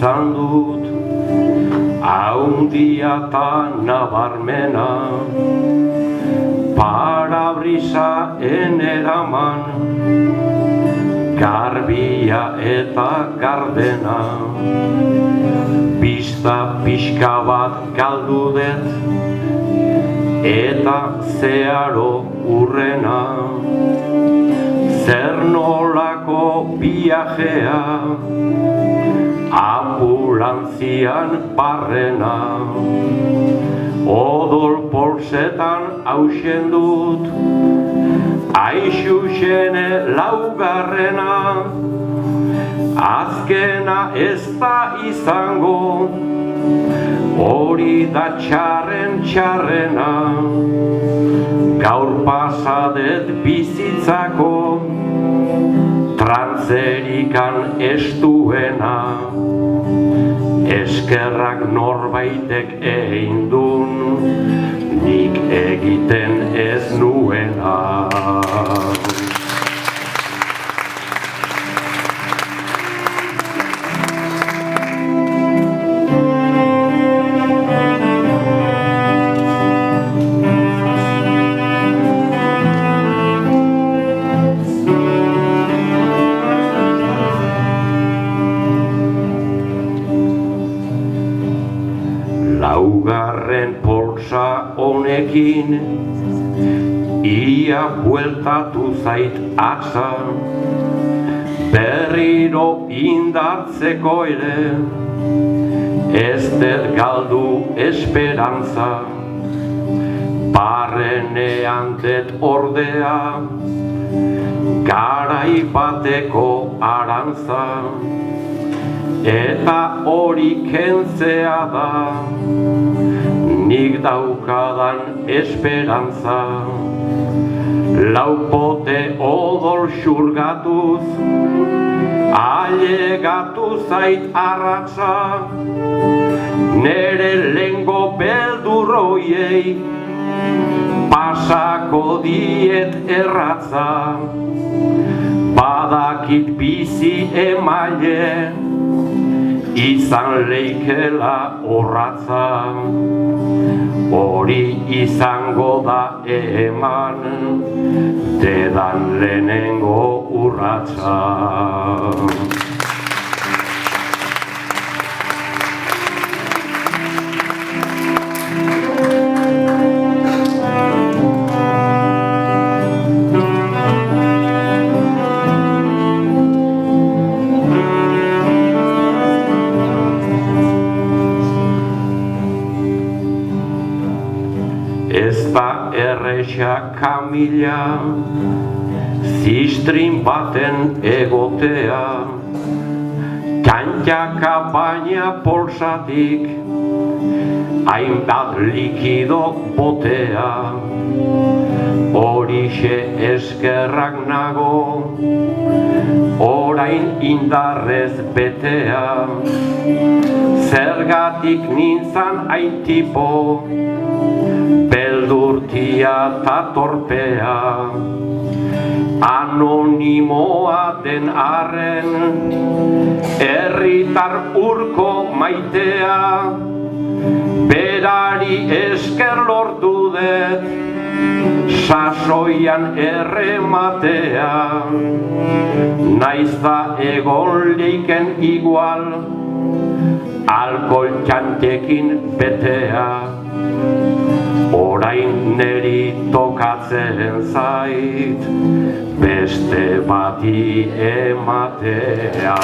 izan dut haundia eta nabarmena, parabrisa eneraman, garbia eta gardena, pista pixka bat galdu dut, eta zeharo urrena, zer nolako viajea, ambulantzian barrena, odol polsetan hausen dut, aixuxene laugarrena, azkena ez da izango, hori da txarren txarrena, gaur pasadet bizitzako, trantzerikan estuena, eskerrak norbaitek egin dun, nik egiten ez nuena. Laugarren polsa honekin ia bueltatu zait atza, berriro indartzeko ere ez dut galdu esperantza, barrenean dut ordea garai bateko arantza, eta hori kentzea da nik daukadan esperantza. Laupote odol xurgatuz ailegatu zait arratsa, nere lengo beldurroiei pasako diet erratza, badakit bizi emaile izan leikela horratza, hori izango da eman dedan lehenengo urratsa. Ez da erresa kamila, zistrin baten egotea, kantxaka baina polsatik, hainbat likido botea, horixe eskerrak nago, orain indarrez betea, zergatik nintzan hain tipo, beldurtia eta torpea, anonimoa den arren, herritar urko maitea, berari esker lortu dut, sasoian errematea, naiz da egon leiken igual, alkohol txantekin betea, orain neri tokatzen zait, beste bati ematea.